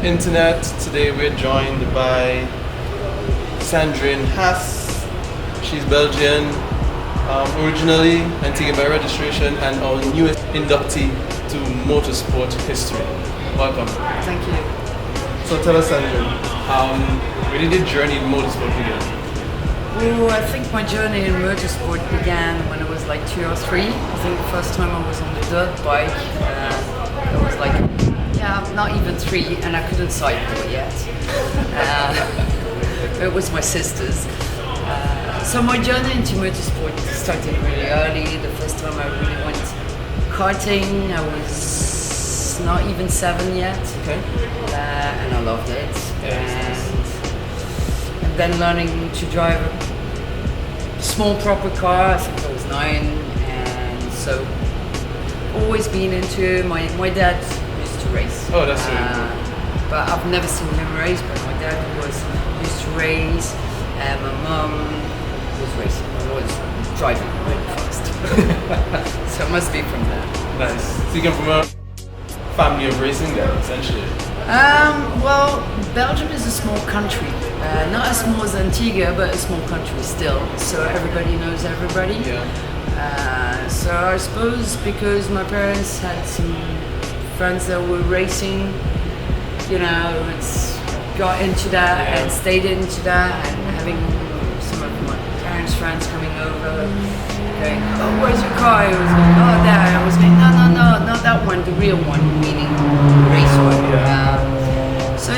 internet. Today we're joined by Sandrine Haas. She's Belgian, originally Antigua by registration, and our newest inductee to motorsport history. Welcome. Thank you. So tell us, Sandrine, where did your journey in motorsport begin? Well, I think my journey in motorsport began when I was like 2 or 3. I think the first time I was on the dirt bike, I was like, not even 3, and I couldn't cycle yet. It was my sister's. So my journey into motorsport started really early. The first time I really went karting, I was not even 7 yet. Okay. And I loved it. And then learning to drive a small proper car, I think I was 9, and so always been into my dad used to race. Oh, that's really cool. But I've never seen him race, but my dad used to race, and my mum was racing. I was driving really fast. So it must be from there. Nice. So you come from a family of racing then, essentially? Well, Belgium is a small country. Not as small as Antigua, but a small country still. So everybody knows everybody. Yeah. So I suppose because my parents had some friends that were racing, it's got into that and stayed into that, and having some of my parents' friends coming over, going, "Oh, where's your car?" I was going, "Oh, there." I was going, "No, not that one, the real one," meaning the race one. So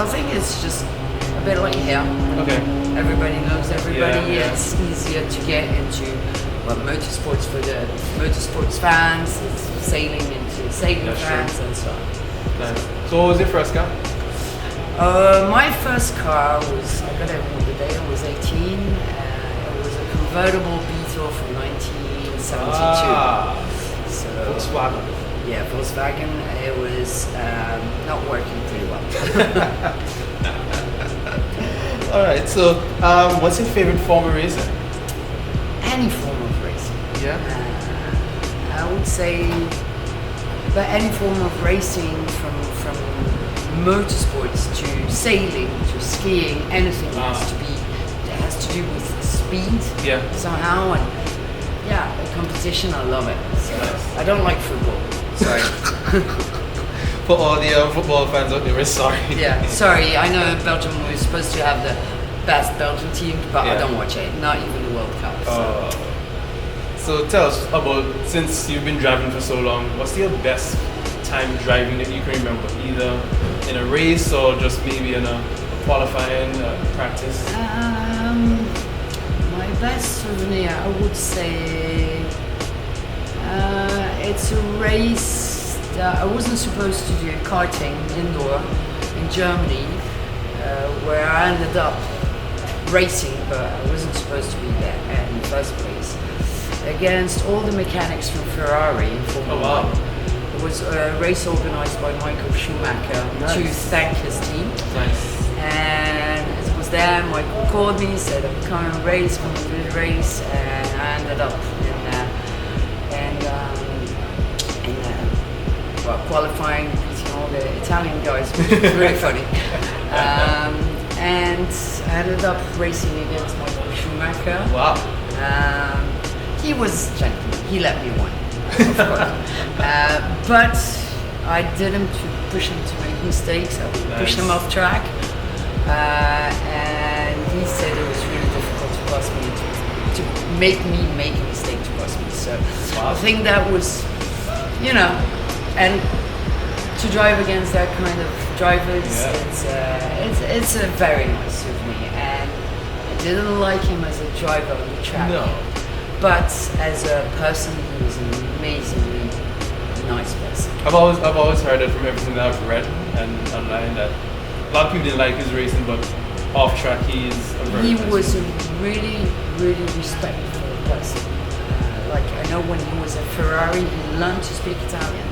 I think it's just a bit like here. Okay. Everybody knows everybody. Yeah. It's easier to get into motorsports for the motorsports fans. It's sailing into sailing fans and so on. Nice. So what was your first car? My first car was, I got it the day I was 18. It was a convertible Beetle from 1972. So, Volkswagen. Yeah, Volkswagen. It was not working pretty well. Alright, so what's your favorite form of racing? Any form of racing. Yeah. I would say, but any form of racing from motorsports to sailing to skiing, anything that has to do with speed somehow, and the competition, I love it. So I don't like football. Sorry. For all the football fans out there, we're sorry. Yeah, sorry. I know Belgium was supposed to have the best Belgian team, but I don't watch it. Not even the World Cup. So tell us about, since you've been driving for so long, what's your best time driving that you can remember, either in a race or just maybe in a qualifying practice? My best souvenir, I would say, it's a race that I wasn't supposed to do, karting indoor in Germany, where I ended up racing, but I wasn't supposed to be there in the first place, against all the mechanics from Ferrari in Formula 1. It was a race organized by Michael Schumacher to thank his team. Nice. And as I was there, Michael called me, said, "I'm coming to race, come to the race," and I ended up qualifying, beating all the Italian guys, which was really funny. And I ended up racing against Michael Schumacher. Wow. He was gentleman. He let me win, of course. But I didn't push him to make mistakes. I would push him off track. And he said it was really difficult to pass me, to make me make a mistake to pass me. So I think that was, and to drive against that kind of drivers, it's a very nice souvenir. And I didn't like him as a driver on the track. No. But as a person, he was an amazingly nice person. I've always heard it from everything that I've read and online that a lot of people didn't like his racing, but off track he was a really, really respectful person. Like I know when he was at Ferrari, he learned to speak Italian.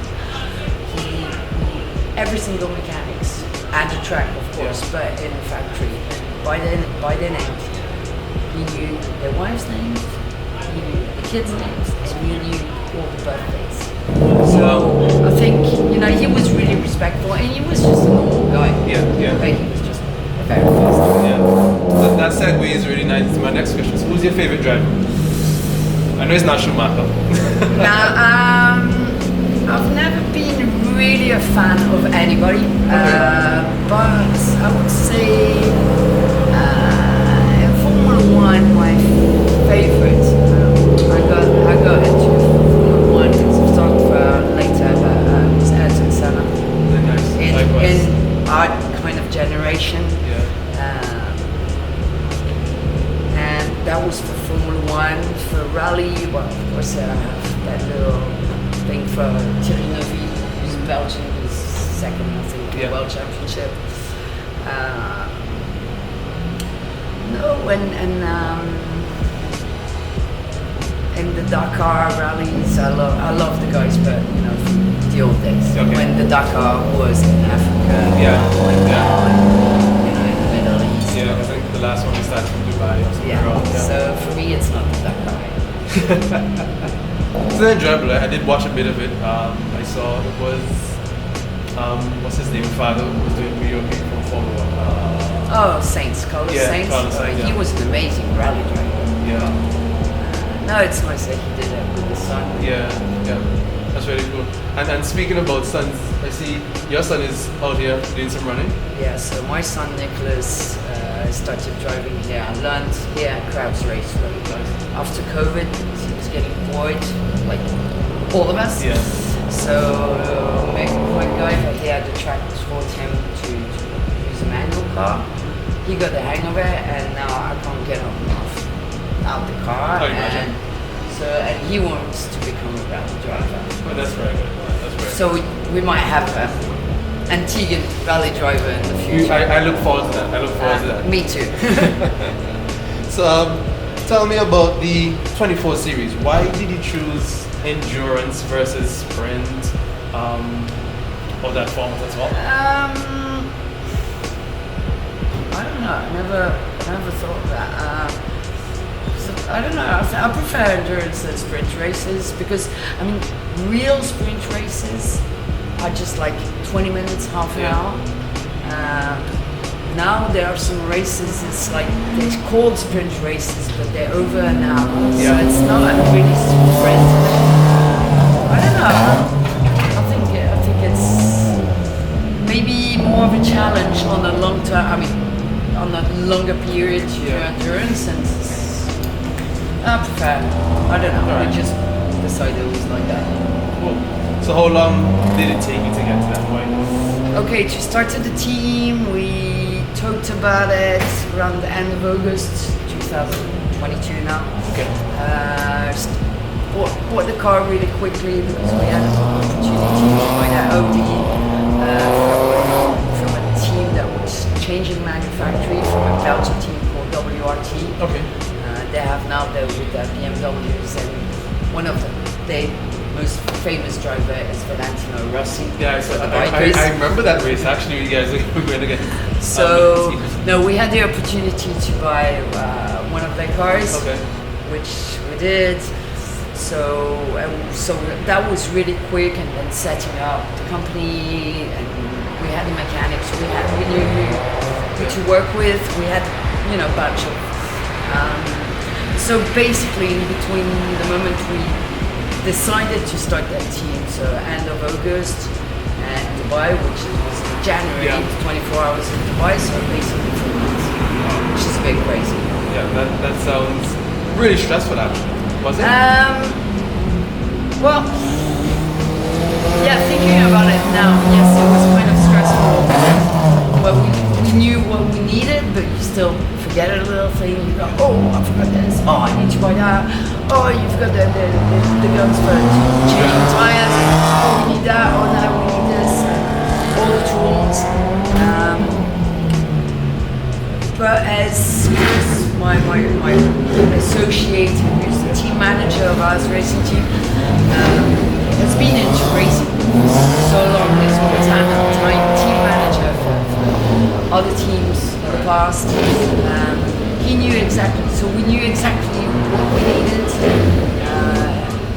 Every single mechanics at the track, of course, but in the factory. By the names, he knew their wives' names, he knew the kids' names, and he knew all the birthdays. So I think, he was really respectful, and he was just a normal guy. Yeah, yeah. Like, he was just very fast. Yeah. That segue is really nice to my next question. So who's your favorite driver? I know it's not Schumacher. Now, I've never been really a fan of anybody, but I would say in Formula One, my favorite. I got into Formula One because we'll talk later, but was Ayrton Senna. Nice. In our kind of generation. And that was for Formula One. For rally, well, of course, I have that little thing for Thierry Neuville, who's Belgian, who's second, I think, in the World Championship. In the Dakar rallies, I love the guys, but the old days when the Dakar was in Africa, or in the Middle East. Yeah, I think the last one we started from Dubai or something around. Yeah. So for me, it's not the Dakar. It's enjoyable. I did watch a bit of it. I saw it was what's his name? Father who was doing video game from Formula One. Sainz, Carlos Sainz. Carlos Sainz, He was an amazing rally driver. Yeah. No, it's nice that he did it with his son. Yeah, that's really cool. And speaking about sons, I see your son is out here doing some running. Yeah, so my son Nicholas started driving here. I learned here at Crowds Raceway. Nice. After COVID, he was getting bored, like all of us. Yeah. So my guy here at the track taught him to use a manual car. He got the hang of it, and now I can't get him out the car. And he wants to become a rally driver. Oh, that's very good. That's very So we might have an Antiguan rally driver in the future. I look forward to that. Me too. So tell me about the 24 series. Why did you choose endurance versus sprint or that format as well? I don't know. I never thought of that. I don't know. I prefer endurance than sprint races because real sprint races are just like 20 minutes, half an hour. Now there are some races. It's like they're called sprint races, but they're over an hour. So it's not really sprint. I don't know. I think it's maybe more of a challenge on a long term. On a longer period to endurance, and I prefer. I don't know. Right. I just decided it was like that. Cool. So how long did it take you to get to that point? Okay, to start to the team, we talked about it around the end of August 2022 now. Okay. Bought the car really quickly because we had an opportunity to buy that Audi from a team that was changing manufacturing from a Belgian team called WRT. Okay. They have now with the BMWs, and one of the most famous driver is Valentino Rossi. Yeah, I remember that race actually. You guys were going to get. So we had the opportunity to buy one of their cars, which we did. So that was really quick, and then setting up the company, and we had the mechanics, we knew who to work with, we had a bunch of. So basically, in between the moment we decided to start that team, so end of August, and Dubai, which was in January, 24 hours in Dubai, so basically 4 months, which is a bit crazy. Yeah, that sounds really stressful actually. Was it? Well, yeah, thinking about it now, yes, it was kind of stressful. Well, we knew what we needed, but you still forget a little thing. You go, oh, I forgot this. Oh, I need to buy that. Oh, you forgot the guns for changing tires. Oh, we need that. Oh, now we need this. All the tools. But as my associate, who's the team manager of our racing team, has been into racing for so long. He's always had a team manager for other teams in the past. He knew exactly, so we knew exactly what we needed.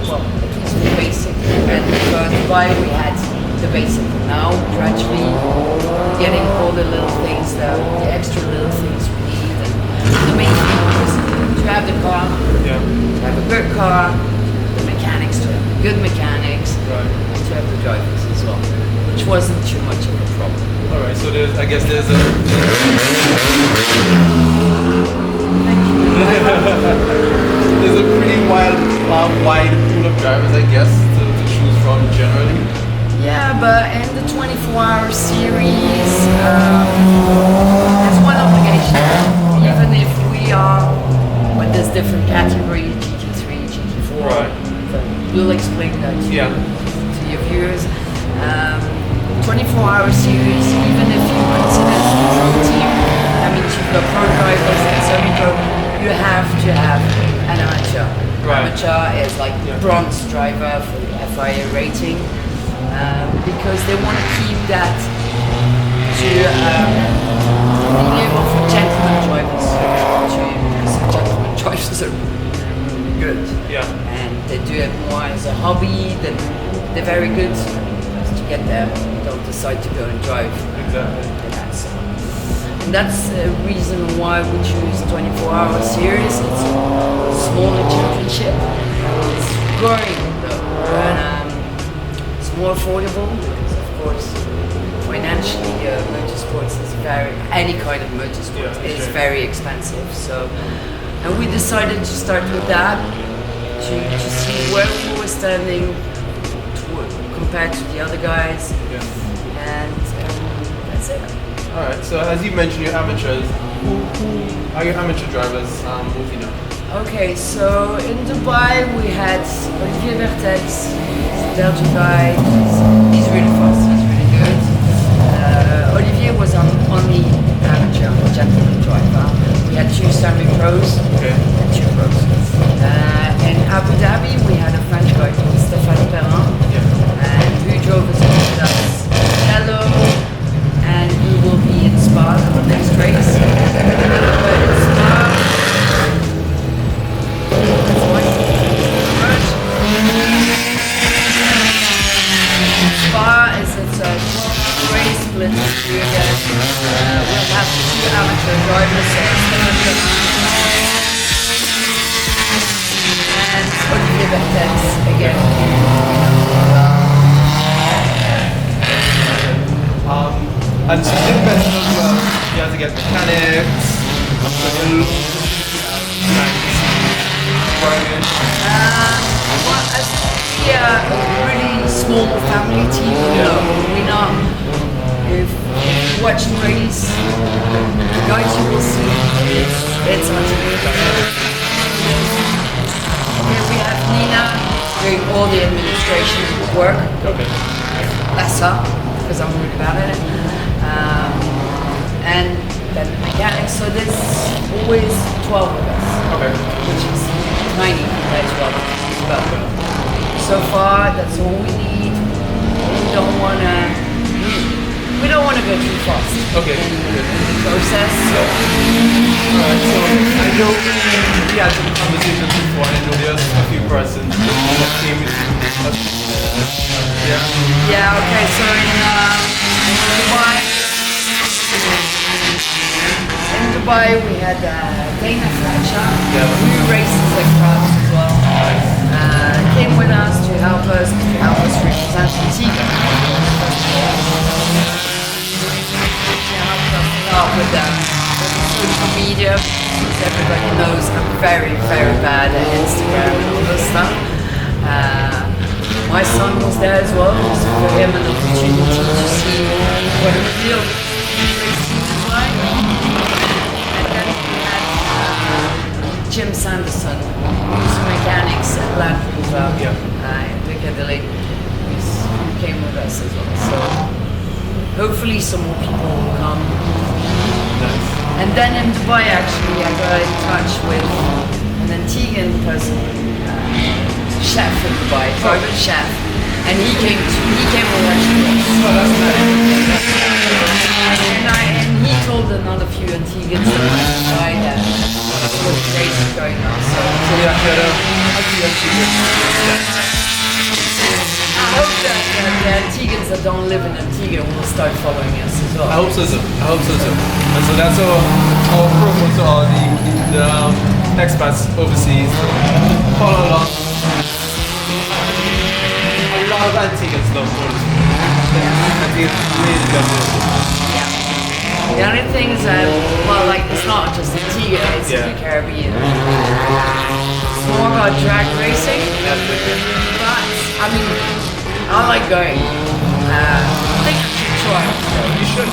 Well, at least the basic And for Dubai we had the basic. Now gradually getting all the little things, the extra little things we need. And the main thing was to have the car, Yeah. to have a good car, the mechanics, to have good mechanics, Right. and to have the drivers as well, which wasn't too much of a problem. All right. So I guess there's a there's a pretty wide pool of drivers, I guess, to choose from generally. Yeah, but in the 24-hour series, there's one obligation. Even if we are, but there's different categories, GT3, GT4. Right. So we'll explain that to, Yeah. to your viewers. 24-hour series, even if you consider it a pro team, that means you've got pro drivers and semi-pro, you have to have an amateur. Right. Amateur is like bronze driver for the FIA rating. Because they want to keep that to being able for gentlemen drivers because gentlemen drivers are really good. Yeah. And they do it more as a hobby, then they're very good. To get there, they'll decide to go and drive. Exactly. And that's the reason why we choose 24-hour series. It's a smaller championship. It's growing though. And, more affordable because of course financially motorsports is any kind of motorsport is very expensive, so and we decided to start with that to see where we were standing compared to the other guys. And that's it. Alright, so as you mentioned your amateurs, who are your amateur drivers moving now? Okay, so in Dubai we had Olivier Vertex, Belgian guy. He's really fast. He's really good. Olivier was only amateur, gentleman driver. We had 2 semi-pros and 2 pros. In Abu Dhabi, we had a French guy called Stéphane Perrin, and who drove us with us Mugello, and he will be in Spa for the next race. But in Spa, Spa is its race split into again. We'll have 2 amateur drivers, and Olivier Vertex again. And so you mentioned as well, you have to get mechanics, Well, as we are a really small family team, we're not. If you watch the race, the guys you will see, it's Antigua. Here we have Nina doing all the administration work. That's her, because I'm rude about it. And then mechanics, so there's always 12 of us, which is tiny compared to others. But so far, that's all we need. We don't want to go too fast in the process. Alright, so I know we had some conversations before, and I know there's a few persons that came with you. Yeah, okay, so in Dubai we had Dana Fletcher, who races at clubs as well. Came with us to help us represent Antigua. With the social media, because everybody knows I'm very, very bad at Instagram and all this stuff. My son was there as well, so for him an opportunity to see what it feels like. And then we had Jim Sanderson, who's mechanics at Land Rover in Piccadilly, who came with us as well. So hopefully some more people will come. And then in Dubai actually I got in touch with an Antiguan person, chef in Dubai, private chef, and he came with us. And he told another few Antiguans that Dubai that there was races going on. So yeah, hope that the Antiguans that don't live in Antigua will start following us as well. I hope so too. I hope so too. And so that's our promo to all the expats overseas. Follow along. A lot of Antiguans love motorsports. Antiguans really love motorsports. The only thing is that, well, like, it's not just Antigua, it's in the Caribbean. It's more about drag racing. But, I mean, I like going. I think I should try. You should.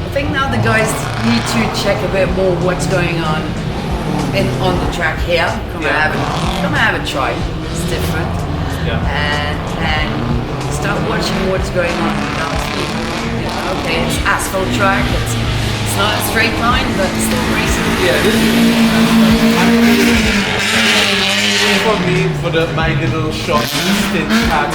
I think now the guys need to check a bit more what's going on on the track here. Come and have a try. It's different. Yeah. And start watching what's going on down here. Okay, it's asphalt track. It's not a straight line, but it's still racing. Yeah, this is for me, for my little short stint at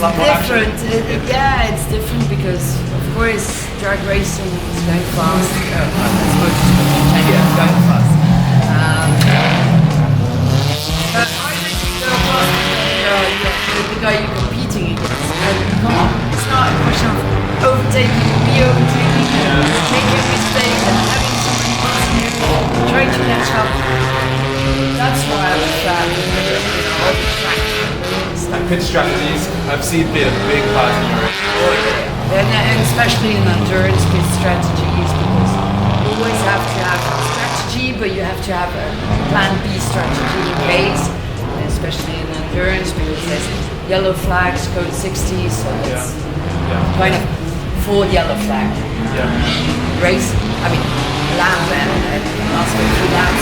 I find certainly it's different. It's different because, of course, drag racing is going fast. It's going fast. But I think the guy you're competing against. And come on, it's not a question of overtaking, re-overtaking, making a mistake, and having somebody passing you, trying to catch up. That's why I was all the track. And pit strategies, I've seen play a big part in your race. And especially in endurance pit strategies, because you always have to have a strategy, but you have to have a plan B strategy in case, especially in endurance, because there's yellow flags, code 60, so it's kind of full yellow flag. Race, I mean, lap and last 50 laps,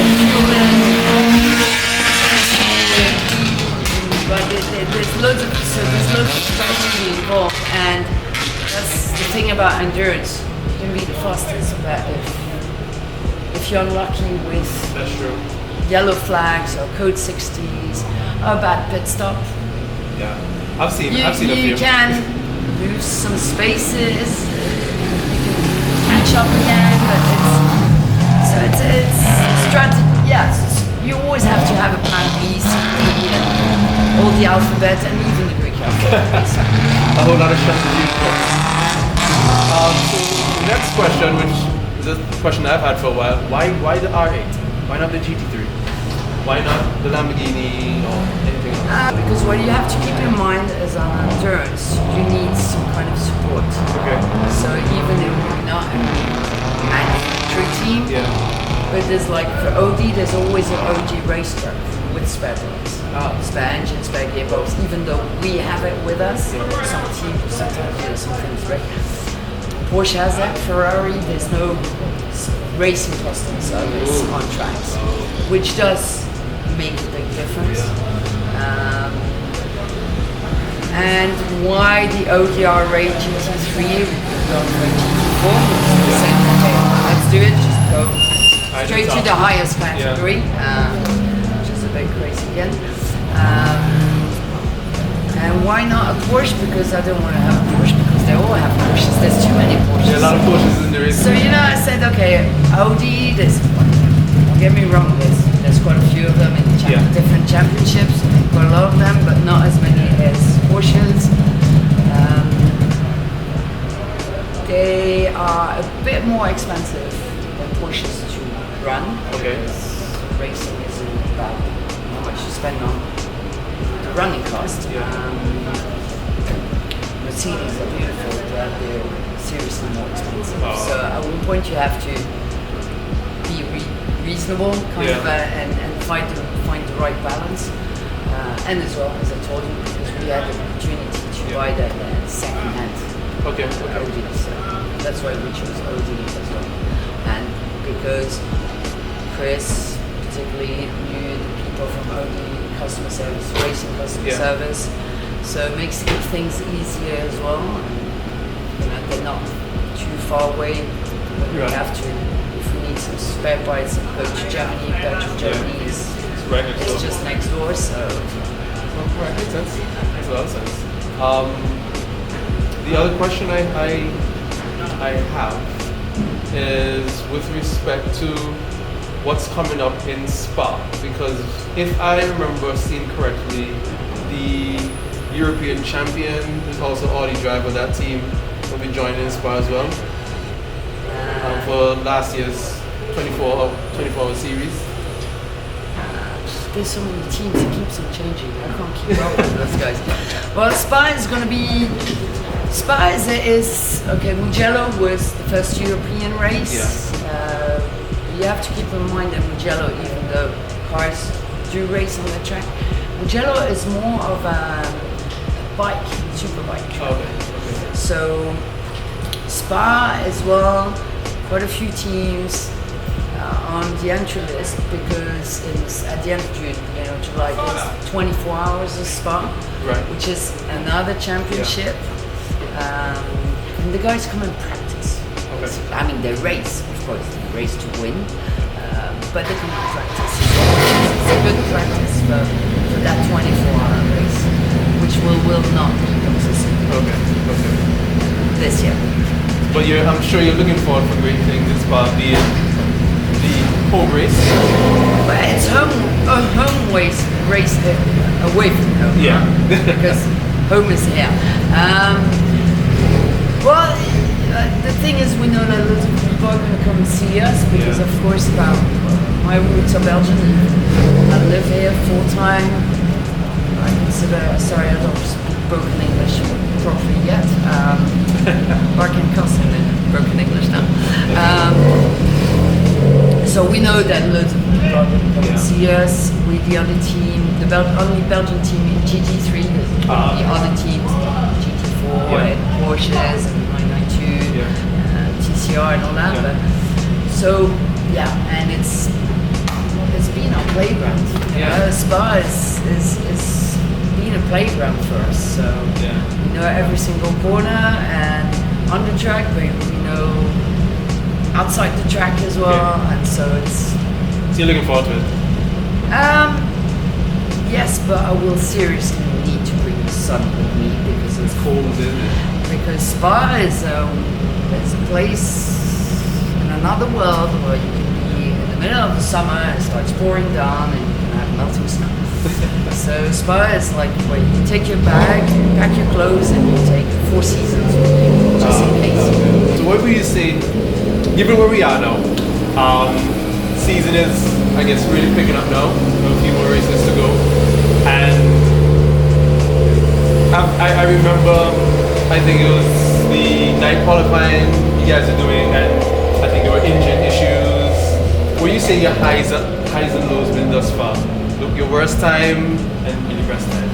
and fuel but there's loads of strategy involved, and that's the thing about endurance. You can be the fastest, but if you're unlucky with yellow flags or code 60s or a bad pit stop, I've seen a few. You can lose some spaces. You can catch up again, but it's strategy. Yes, you always have to have a plan B, C, D, and all the alphabet, and even the Greek alphabet. A whole lot of strategy. So the next question, which is a question I've had for a while, why the R8? Why not the GT3? Why not the Lamborghini or anything else? Because what you have to keep in mind is on endurance, you need some kind of support. Okay. So even if you're not a manufacturing team, but there's like for OD, there's always an OG race truck with spare parts. Spare engine, spare gearbox, even though we have it with us. Some teams, sometimes some things break. Porsche has that, Ferrari, there's no racing custom service on tracks, which does make a big difference. And why the Audi R8 GT3 going for GT4? Because saying, okay, let's do it, just go straight to the highest category, which is a bit crazy again. And why not a Porsche? Because I don't want to have a Porsche because they all have Porsches. There's too many Porsches. A lot of Porsches in the race. So I said, okay, Audi. Don't get me wrong. There's quite a few of them in different championships. Quite a lot of them, but not as many as Porsches. They are a bit more expensive than Porsches to run. Okay. Racing isn't about how much you spend on the running cost. Mercedes are beautiful, but they're seriously more expensive. So at one point you have to be reasonable, and find the right balance. And as well, as I told you, because we had the opportunity to buy that second hand Audi, so that's why we chose Audi as well. And because Chris particularly knew the people from Audi customer service, racing customer service, so it makes things easier as well. They're not too far away, but we have to, if we need some spare parts, go to Germany, Germany is it's just next door, so. Right, makes sense. Makes a lot of sense. The other question I I have is with respect to what's coming up in Spa, because if I remember seeing correctly, the European champion is also Audi driver. That team will be joining Spa as well for last year's 24-hour series. There's so many teams, it keeps on changing. I can't keep up with those guys. Well, Spa is going to be. Spa is okay. Mugello was the first European race. Yeah. You have to keep in mind that Mugello, even though cars do race on the track, Mugello is more of a bike, super bike. Okay. So Spa as well, quite a few teams on the entry list, because it's at the end of June, July, there's 24 hours of Spa, Right. which is another championship. And the guys come and practice. Okay. I mean, they race, of course, they race to win, but they come and practice. It's a good practice for that 24-hour race, which will not be consistent Okay. this year. But I'm sure you're looking forward for great things as far as being the home race. But it's a home race away from home. Yeah. Because home is here. Well, the thing is, we know that lots of people are going to come and see us because, of course, my roots are Belgian. I live here full time. I consider, sorry, I don't speak broken English properly yet. But I can cuss in broken English now. So we know that loads of people are going to come and see us. We're the only team, only Belgian team in GT3. There's the other teams, GT4 and Porsches and 992, TCR and all that. Yeah. But, so and it's been our playground. Spa is been a playground for us. So we know every single corner and on the track, but we know outside the track as well, and so it's. So you're looking forward to it? Yes, but I will seriously need to bring the sun with me because it's cold, isn't it? Because Spa is a place in another world where you can be in the middle of the summer and it starts pouring down and you can have melting snow. So Spa is like where you take your bag, you pack your clothes, and you take 4 seasons with you, just in case. So what would you say, given where we are now, season is, I guess, really picking up now, a few more races to go, and I remember, I think it was the night qualifying you guys are doing, and I think there were engine issues. What do you say your highs and lows been thus far? Your worst time and your best time?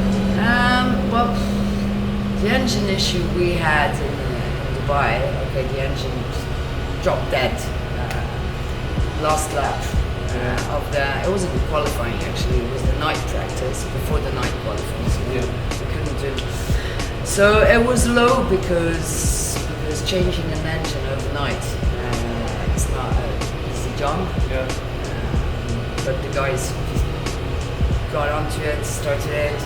Well, the engine issue we had in Dubai, the engine dropped dead last lap it wasn't the qualifying actually, it was the night practice before the night qualifying, so we couldn't do. So it was low because changing an engine overnight, it's not an easy job. But the guys got onto it, started it,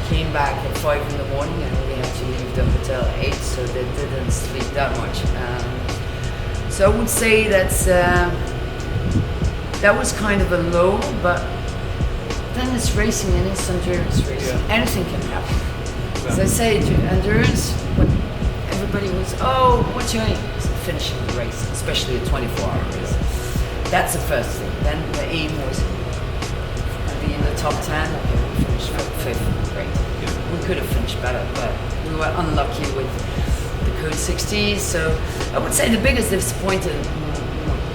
came back at 5 in the morning, and we had to leave the hotel at 8, so they didn't sleep that much. So I would say that was kind of a low, but then it's racing and it's endurance racing. Anything can happen. As I say, to endurance, when everybody was, what's your aim? It's finishing the race, especially a 24-hour race. That's the first thing. Then the aim was be in the top 10. Okay, we finished 5th. Great. We could have finished better, but we were unlucky with the code 60. So I would say the biggest disappointment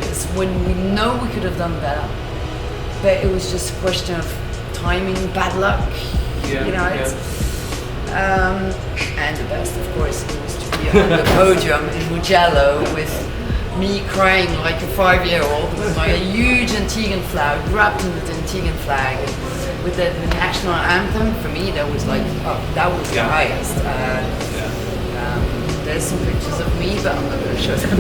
is when we know we could have done better, but it was just a question of timing, bad luck. And the best, of course, it was to be on the podium in Mugello with me crying like a 5-year-old with my huge Antiguan flag, wrapped in the Antiguan flag, with the national anthem. For me, that was like, that was the highest. There's some pictures of me, but I'm not going to show them.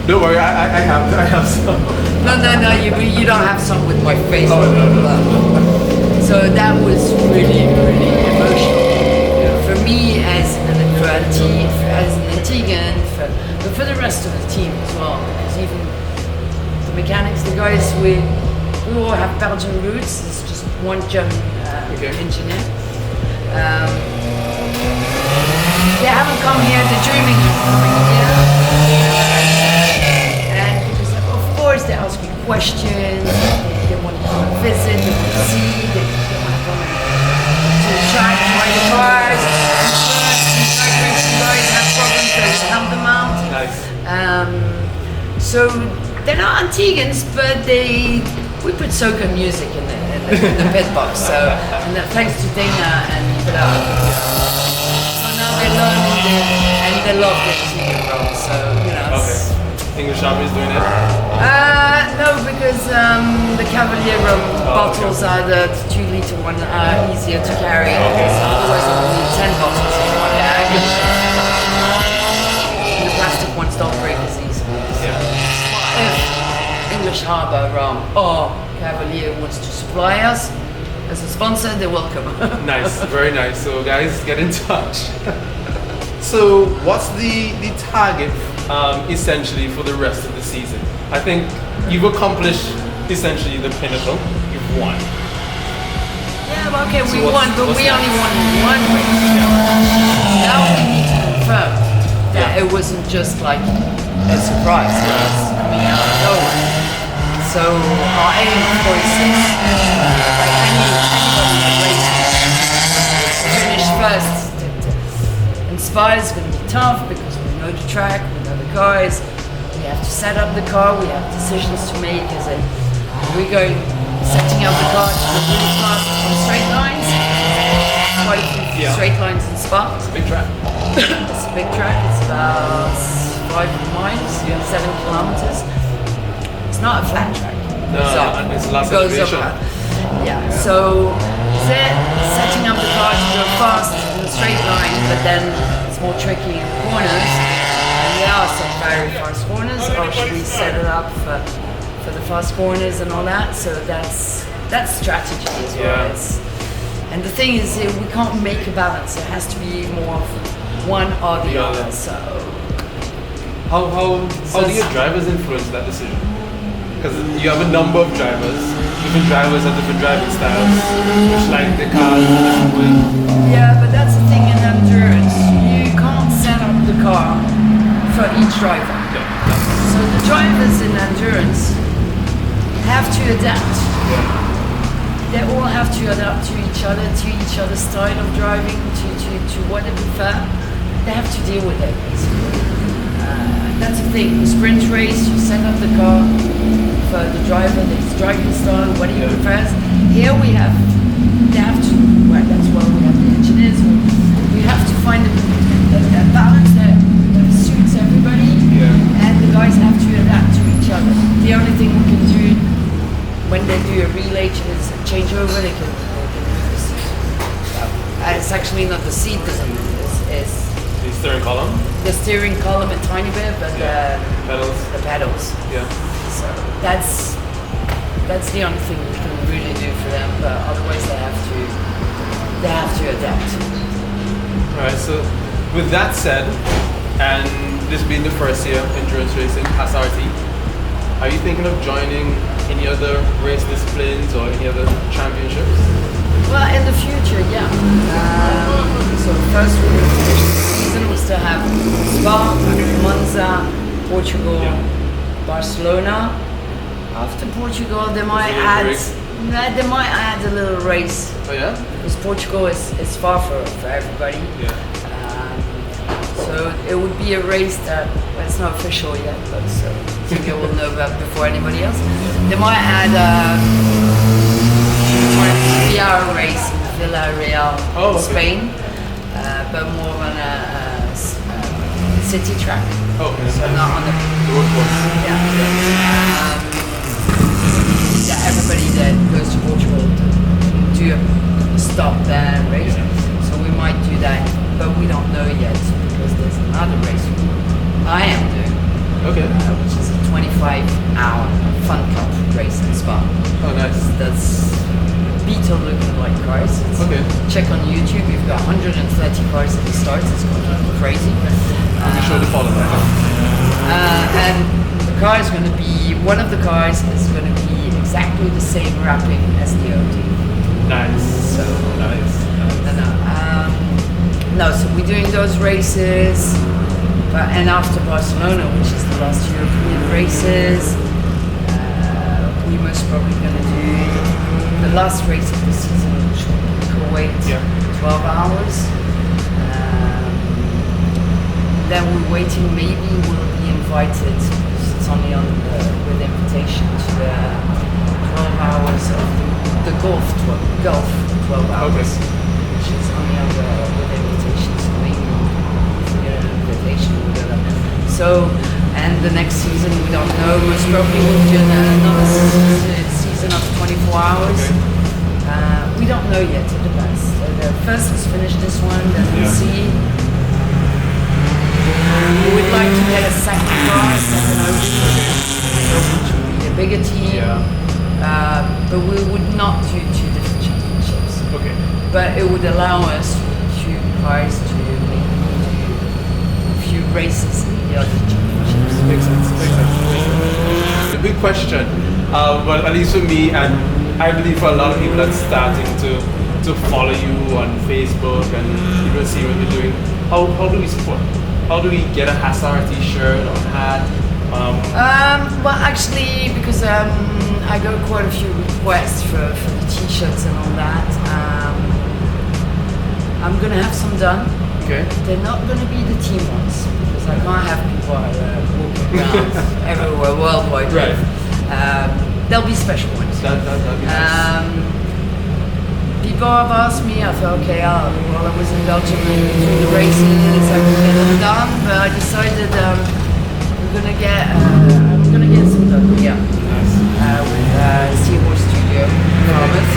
Don't worry, I have some. No, you don't have some with my face. So that was really, really emotional. For me, as an Antiguan, but for the rest of the team as well, because even the mechanics, the guys, we all have Belgian roots. There's just one German engineer. They haven't come here, they're dreaming of coming here. And because of course they ask me questions, they want to come and visit, they want to see, they want to come to the track, try the cars. Some track racing guys have problems, they help them out. Nice. So they're not Antiguans, but we put soca music in the pit box. So and thanks to Dana and Pilar. They're learning and they love the Antiguan role, so you know. Okay. English Army is doing it? No, because the Cavalier bottles are the 2 liter one are easier to carry. Otherwise, you need 10 bottles in one bag. The plastic ones don't break as easily. So if English Harbour Rum or Cavalier wants to supply us as a sponsor, they're welcome. Nice, very nice. So guys, get in touch. So what's the target essentially for the rest of the season? I think you've accomplished essentially the pinnacle. You've won. Yeah, well, okay, So we won, but we only won one race. Now we need to confirm that it wasn't just like a surprise. It was coming out of nowhere. So our aim, of course, is like anybody that races, finish first. Spa is going to be tough because we know the track, we know the cars, we have to set up the car, we have decisions to make. We're going setting up the car to go really fast on straight lines, quite a few straight lines in Spa. It's a big track. It's a big track, it's about 5 miles, 7 kilometers. It's not a flat track. No, it's a lot of elevation. So setting up the car to go fast in a straight line, but then it's more tricky in corners. And there are some very fast corners, or should we set it up for the fast corners and all that? So that's strategy as well. And the thing is, we can't make a balance. It has to be more of one or the other. So how do your drivers influence that decision? Because you have a number of drivers. Different drivers have different driving styles, which like the cars in a different way. Yeah, but that's the thing in endurance. You can't set up the car for each driver. So the drivers in endurance have to adapt. They all have to adapt to each other's style of driving, to what they prefer. They have to deal with it, basically. That's the thing. The sprint race, you set up the car for the driver, his driving style, what he prefers. Here they have to, well, that's why we have the engineers. We have to find a balance that suits everybody, and the guys have to adapt to each other. The only thing we can do when they do a relay changeover, they can move the seat. It's actually not the seat, because it's the steering column? The steering column a tiny bit, but pedals. The pedals. Yeah. So that's the only thing we can really do for them, but otherwise they have to adapt. Alright, so with that said, and this being the first year of endurance racing, Haas RT, are you thinking of joining any other race disciplines or any other championships? Well, in the future, yeah. So first the season we still have Spa, Monza, Portugal, Barcelona. After Portugal, they might add a little race. Oh yeah? Because Portugal is far for everybody. Yeah. So it would be a race that, well, it's not official yet, but so you will know about before anybody else. They might add a 3-hour race in Villarreal, Spain, but more on a city track. Oh, so not on the road course. Everybody that goes to Portugal do a stop there and race. So we might do that, but we don't know yet because there's another race I am doing. Okay. Which is a 25-hour Fun Cup race in Spa. Oh, nice. That's Beetle-looking like cars. Okay. Check on YouTube. You've got 130 cars at the start. It's completely crazy. I'll be sure to follow that. And the car is going to be, one of the cars is going to be exactly the same wrapping as the Audi. Nice. So Nice. no, so we're doing those races, and after Barcelona, which is the last European races, we most probably going to do the last race of the season, which will be Kuwait, 12 hours. Then we're waiting, maybe we'll be invited, it's only on with invitation to the 12 hours of the Gulf 12 hours, which is only on with invitation, so maybe if we get an invitation, we'll go there. So, and the next season, we don't know, most probably we'll do another season of 24 hours. We don't know yet, it depends. First, let's finish this one, then we'll see. We would like to get a second car, second Audi, which would be a bigger team. But we would not do two different championships. Okay. But it would allow us with two cars to maybe do a few races in the other championships. Makes sense. The big question, well, at least for me, and I believe for a lot of people that's starting to follow you on Facebook and people see what you're doing, how do we support? How do we get a Haas RT shirt or hat? Well, actually, because I got quite a few requests for the t-shirts and all that. I'm gonna have some done. Okay. They're not gonna be the team ones because I can't have people walking around everywhere worldwide. Right. There'll be special ones. That'd be nice. People have asked me, I thought, okay, while I was in Belgium and between the races, I could get them done, but I decided I'm gonna get some done, yeah. Nice. With Seahorse Studio in Falmouth.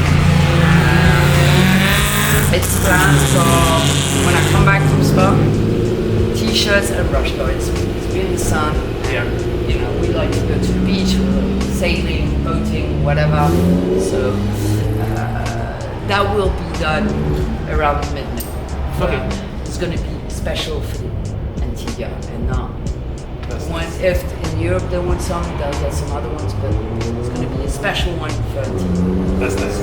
It's planned for when I come back from Spa, t-shirts and brush guards. It's been the sun. Yeah. You know, we like to go to the beach, sailing, boating, whatever. So that will be done around midnight. Okay. It's going to be special for Antigua and not. Nice. If in Europe they want some, they'll get some other ones, but it's going to be a special one for Antigua. That's nice.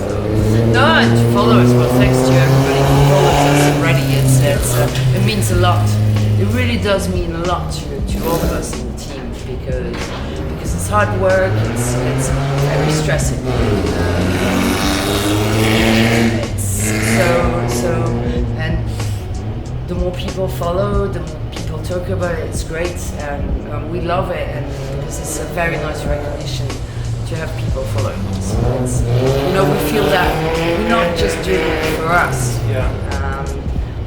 No, and to follow us. Well, thanks to everybody who follows us already. It means a lot. It really does mean a lot to all of us in the team because it's hard work. It's very stressing. And the more people follow, the more people talk about it. It's great, and we love it, and because it's a very nice recognition to have people following us. We feel that we're not just doing it for us. Yeah.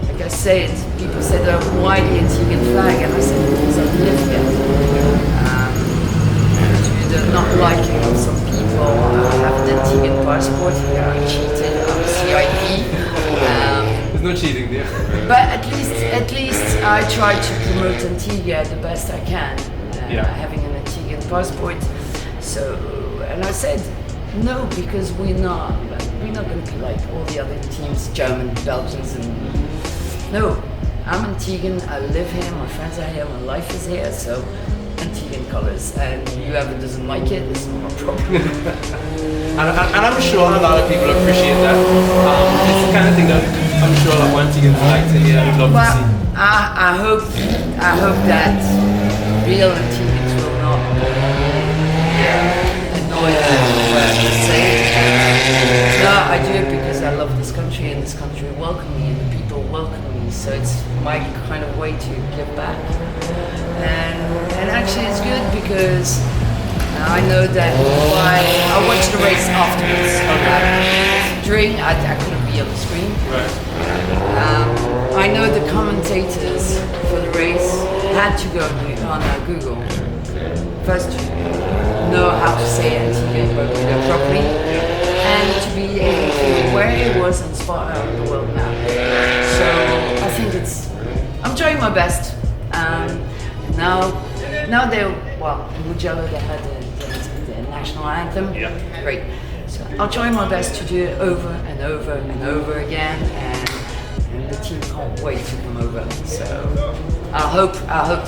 Like I said, people said, why the Antiguan flag? And I said, because I live here. To the not liking of some people, I have an Antiguan passport. I cheated, I'm a CIP. There's no cheating there. But at least I try to promote Antigua the best I can, having an Antiguan passport. So, and I said no, because we're not going to be like all the other teams, German, Belgians, and no. I'm Antiguan. I live here. My friends are here. My life is here. So, Antiguan colors, and whoever doesn't like it, it's not a problem. and I'm sure a lot of people appreciate that. It's the kind of thing that I'm sure a lot of Antiguans like to hear and love to see. I hope that real Antiguans will not annoy them. No, I do it because I love this country, and this country welcome me, and the people welcome me. So it's my kind of way to give back. And actually, it's good because I know that I watch the race afterwards. During, I couldn't be on the screen. Right. I know the commentators for the race had to go on Google first to know how to say Antigua and Barbuda properly, and to be able to figure where it was and spot out the world map. So I think I'm trying my best. Now in Mugello they had the national anthem. Yeah. Great. So I'll try my best to do it over and over and over again, and the team can't wait to come over. So I hope the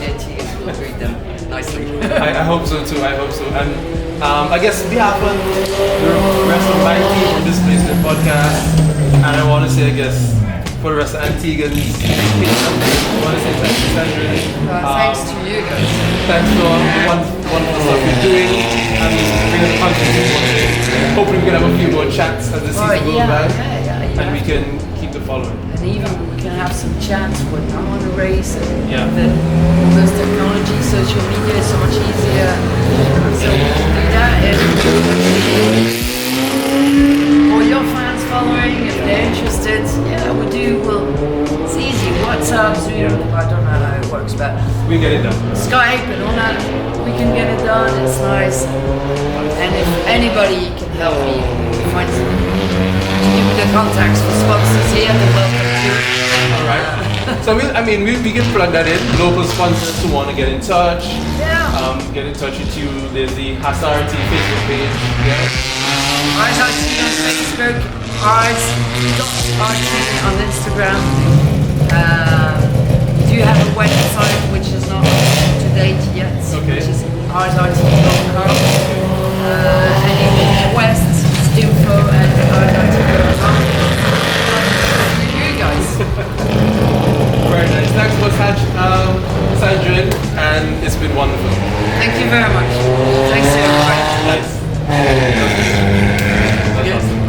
Antiguans will greet them nicely. I hope so too. I hope so. And I guess on behalf of the rest of my team on this place in the podcast, and I want to say, I guess, for the rest of Antiguans, I want to say thanks to Sandrine. Thanks to you guys. Thanks for all the wonderful stuff you're doing and bringing the content to us. Hopefully we can have a few more chats as the season goes by, and we can keep the following. And even we can have some chats when I'm on a race, and Yeah. all those technology, social media is so much easier. So we can do that. Or your fans following, if they're interested, it's easy. WhatsApp, Zoom, I don't know how it works, but We get it done. Skype and all that, we can get it done, it's nice. And if anybody can help me find give me the contacts for sponsors here, they're welcome too. Alright. So we can plug that in. Local sponsors who want to get in touch. Get in touch with you. There's the Haas RT Facebook page. Yeah. Haas RT on Facebook, Haas.RT on Instagram. We do have a website which is not up to date yet, which is haasrt.com. Any requests, info@haasrt.com. You guys. Very nice. Thanks for Sandrine, and it's been wonderful. Thank you very much. Thanks everybody. Nice. That's awesome.